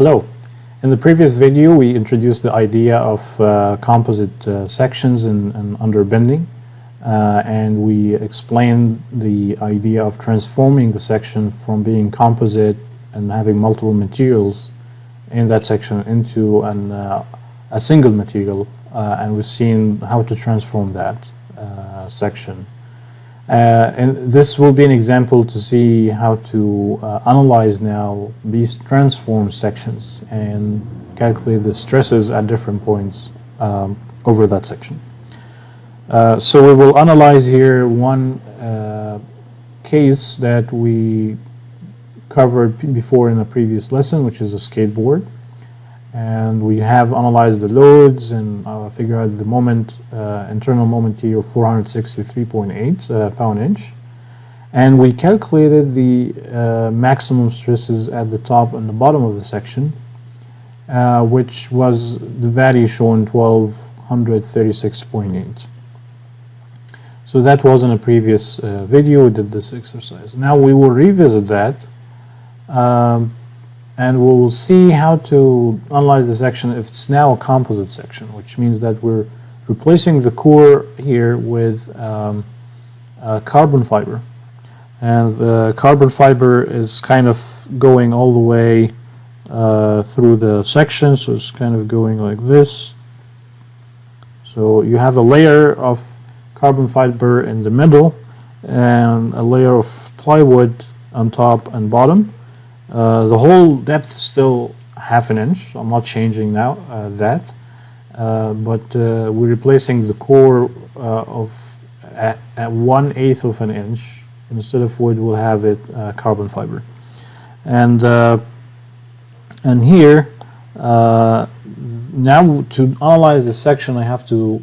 Hello. In the previous video, we introduced the idea of composite sections and underbending, and we explained the idea of transforming the section from being composite and having multiple materials in that section into a single material, and we've seen how to transform that section. And this will be an example to see how to analyze now these transformed sections and calculate the stresses at different points over that section. So we will analyze here one case that we covered before in a previous lesson, which is a skateboard. And we have analyzed the loads and figured out the moment, internal moment here of 463.8 pound-inch. And we calculated the maximum stresses at the top and the bottom of the section, which was the value shown 1236.8. So that was in a previous video. We did this exercise. Now we will revisit that. And we will see how to analyze the section if it's now a composite section, which means that we're replacing the core here with carbon fiber. And the carbon fiber is kind of going all the way through the section, so it's kind of going like this. So you have a layer of carbon fiber in the middle and a layer of plywood on top and bottom. The whole depth is still ½ inch, so I'm not changing now that, but we're replacing the core at 1/8 of an inch. Instead of wood, we'll have it carbon fiber. And here, now to analyze this section, I have to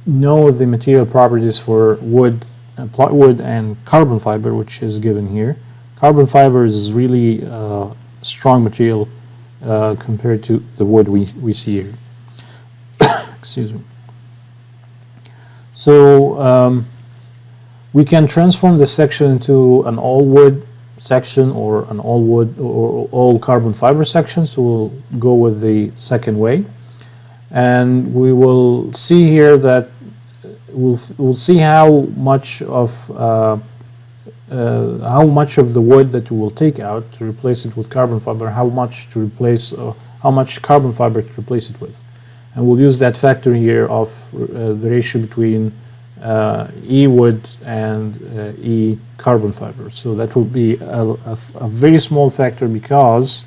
know the material properties for wood, plywood, and carbon fiber, which is given here. Carbon fiber is really strong material compared to the wood we see here. Excuse me. So we can transform this section into an all-wood section or an all-wood or all-carbon fiber section. So we'll go with the second way. And we will see here that we'll see how much of the wood that we will take out to replace it with carbon fiber, how much carbon fiber to replace it with. And we'll use that factor here of the ratio between E wood and E carbon fiber. So that will be a very small factor, because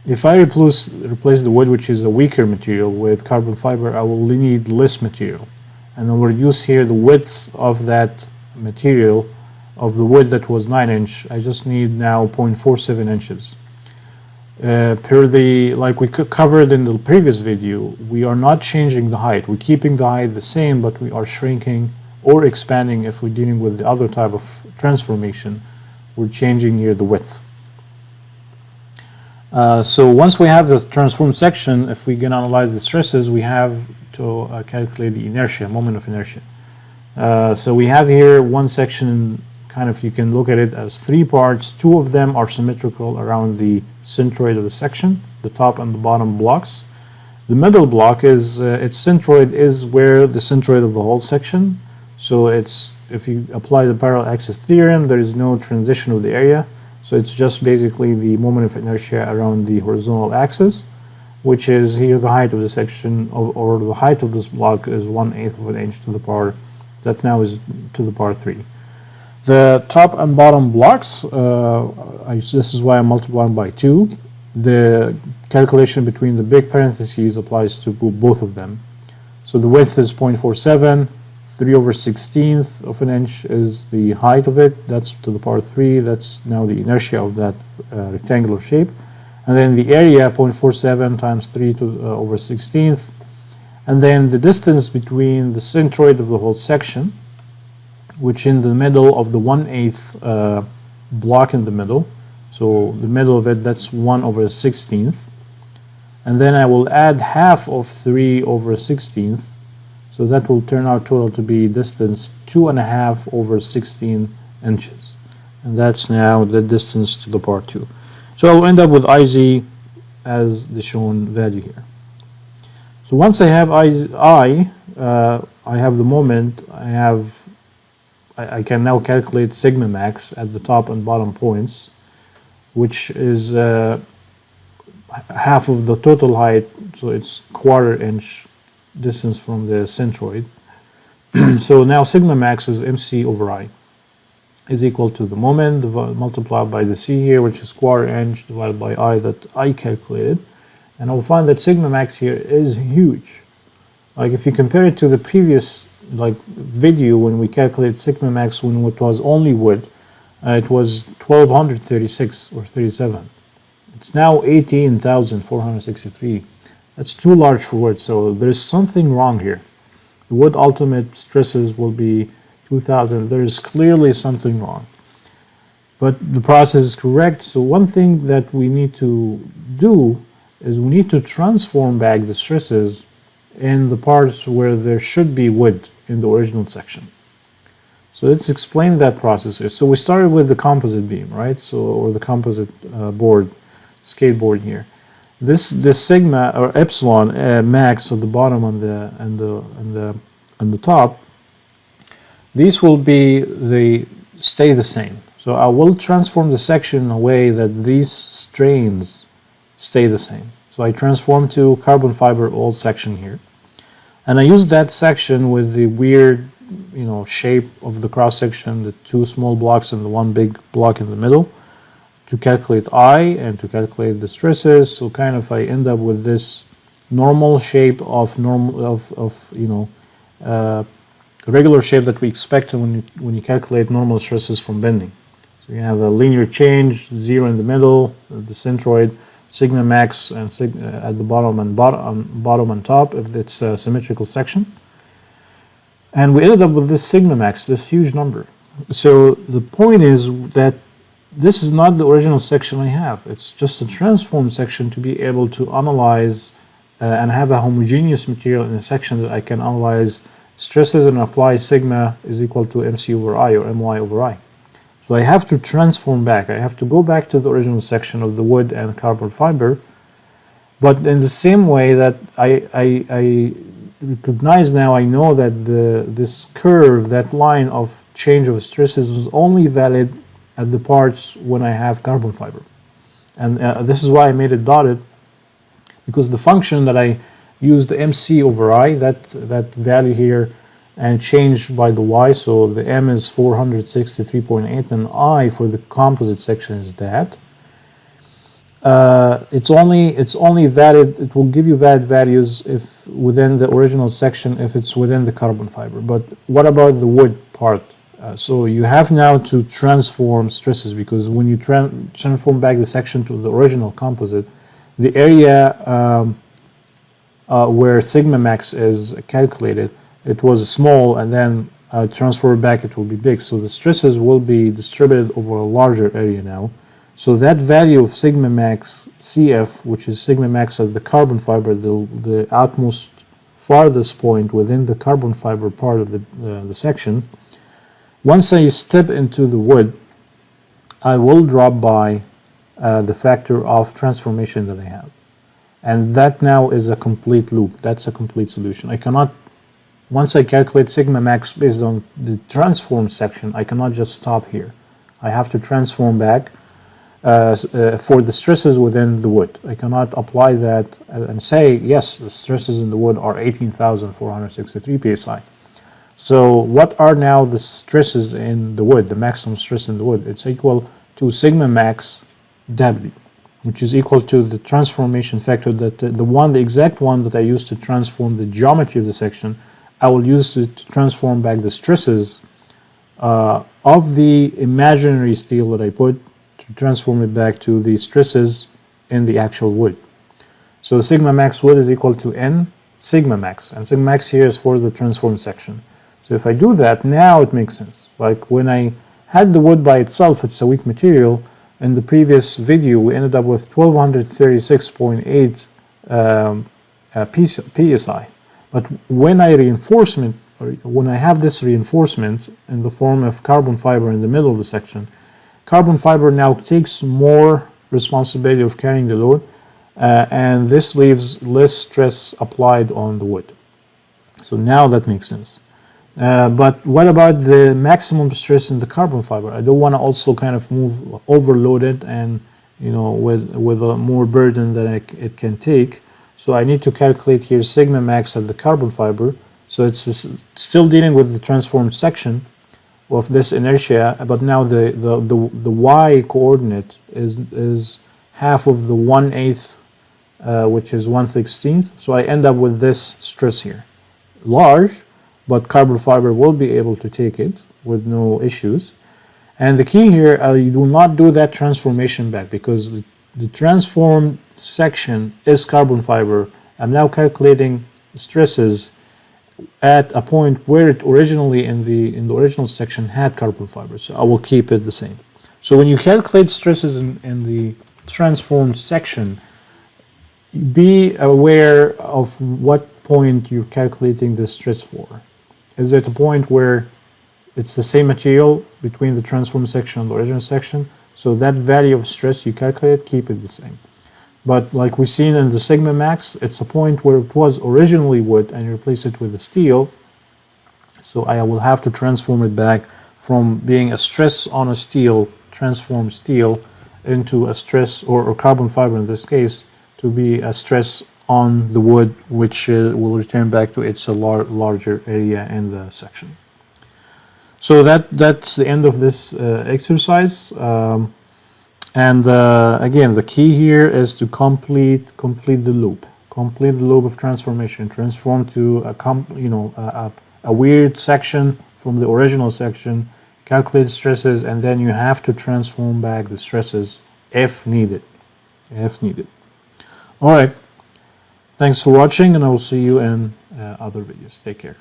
if I replace the wood, which is a weaker material, with carbon fiber, I will need less material. And I will reduce here the width of that material. Of the wood that was 9-inch, I just need now 0.47 inches. Like we covered in the previous video, we are not changing the height. We're keeping the height the same, but we are shrinking or expanding if we're dealing with the other type of transformation. We're changing here the width. So once we have the transformed section, if we can analyze the stresses, we have to calculate the inertia, moment of inertia. So we have here one section. Kind of, you can look at it as 3 parts. 2 of them are symmetrical around the centroid of the section, the top and the bottom blocks. The middle block is its centroid is where the centroid of the whole section. So it's, if you apply the parallel axis theorem, there is no transition of the area. So it's just basically the moment of inertia around the horizontal axis, which is here the height of the section, or the height of this block is 1/8 of an inch to the power, that now is to the power 3. The top and bottom blocks, this is why I'm multiplying by 2. The calculation between the big parentheses applies to both of them. So the width is 0.47, 3/16 of an inch is the height of it, that's to the power 3, that's now the inertia of that rectangular shape. And then the area, 0.47 times 3/16. And then the distance between the centroid of the whole section, which in the middle of the 1/8 block in the middle. So the middle of it, that's 1/16. And then I will add half of 3/16. So that will turn out total to be distance 2.5/16 inches. And that's now the distance to the power 2. So I'll end up with IZ as the shown value here. So once I have I have the moment, I can now calculate sigma max at the top and bottom points, which is half of the total height, so it's quarter-inch distance from the centroid. So now sigma max is MC over I, is equal to the moment multiplied by the C here, which is quarter-inch, divided by I that I calculated. And I'll find that sigma max here is huge. Like if you compare it to the previous video when we calculated sigma max when it was only wood, it was 1236 or 37. It's now 18,463. That's too large for wood, so there's something wrong here. The wood ultimate stresses will be 2,000. There's clearly something wrong. But the process is correct, so one thing that we need to do is we need to transform back the stresses in the parts where there should be wood in the original section. So let's explain that process here. So we started with the composite beam, right? So, or the composite board, skateboard here. This sigma or epsilon max of the bottom and the top, these will stay the same. So I will transform the section in a way that these strains stay the same. So I transform to carbon fiber old section here, and I use that section with the weird, shape of the cross section, the two small blocks and the one big block in the middle, to calculate I and to calculate the stresses. So kind of I end up with this normal shape of regular shape that we expect when you calculate normal stresses from bending. So you have a linear change, 0 in the middle, the centroid, sigma max and at the bottom and top if it's a symmetrical section. And we ended up with this sigma max, this huge number. So the point is that this is not the original section I have. It's just a transformed section to be able to analyze and have a homogeneous material in a section that I can analyze stresses and apply sigma is equal to MC over I or My over I. So I have to transform back. I have to go back to the original section of the wood and carbon fiber, but in the same way that I recognize now, I know that this curve, that line of change of stresses is only valid at the parts when I have carbon fiber. And this is why I made it dotted, because the function that I used the MC over I, that value here, and changed by the Y, so the M is 463.8 and I for the composite section is that. It's only valid, it will give you valid values if within the original section if it's within the carbon fiber. But what about the wood part? So you have now to transform stresses, because when you transform back the section to the original composite, the area where sigma max is calculated, it was small, and then transferred back it will be big. So the stresses will be distributed over a larger area now. So that value of sigma max CF, which is sigma max of the carbon fiber, the outmost farthest point within the carbon fiber part of the section, once I step into the wood, I will drop by the factor of transformation that I have. And that now is a complete loop. That's a complete solution. I cannot, once I calculate sigma max based on the transform section, I cannot just stop here. I have to transform back for the stresses within the wood. I cannot apply that and say, yes, the stresses in the wood are 18,463 psi. So what are now the stresses in the wood, the maximum stress in the wood? It's equal to sigma max W, which is equal to the transformation factor, that the exact one that I used to transform the geometry of the section. I will use it to transform back the stresses of the imaginary steel that I put, to transform it back to the stresses in the actual wood. So sigma max wood is equal to N sigma max, and sigma max here is for the transformed section. So if I do that, now it makes sense. Like when I had the wood by itself, it's a weak material. In the previous video, we ended up with 1236.8 psi. But when I when I have this reinforcement in the form of carbon fiber in the middle of the section, carbon fiber now takes more responsibility of carrying the load, and this leaves less stress applied on the wood. So now that makes sense. But what about the maximum stress in the carbon fiber? I don't want to also kind of move overloaded and with a more burden than it can take. So I need to calculate here sigma max at the carbon fiber. So it's still dealing with the transformed section of this inertia, but now the y coordinate is half of the 1/8, which is 1/16. So I end up with this stress here, large, but carbon fiber will be able to take it with no issues. And the key here, you do not do that transformation back, because the transformed section is carbon fiber. I'm now calculating stresses at a point where it originally in the original section had carbon fiber, so I will keep it the same. So when you calculate stresses in the transformed section, be aware of what point you're calculating the stress for. Is it a point where it's the same material between the transformed section and the original section? So that value of stress you calculate, keep it the same. But like we've seen in the sigma max, it's a point where it was originally wood and you replace it with a steel. So I will have to transform it back from being a stress on a steel, transformed steel, into a stress, or carbon fiber in this case, to be a stress on the wood, which will return back to its larger area in the section. So that's the end of this exercise. Again, the key here is to complete the loop. Complete the loop of transformation. Transform to a weird section from the original section. Calculate stresses, and then you have to transform back the stresses if needed. All right. Thanks for watching, and I will see you in other videos. Take care.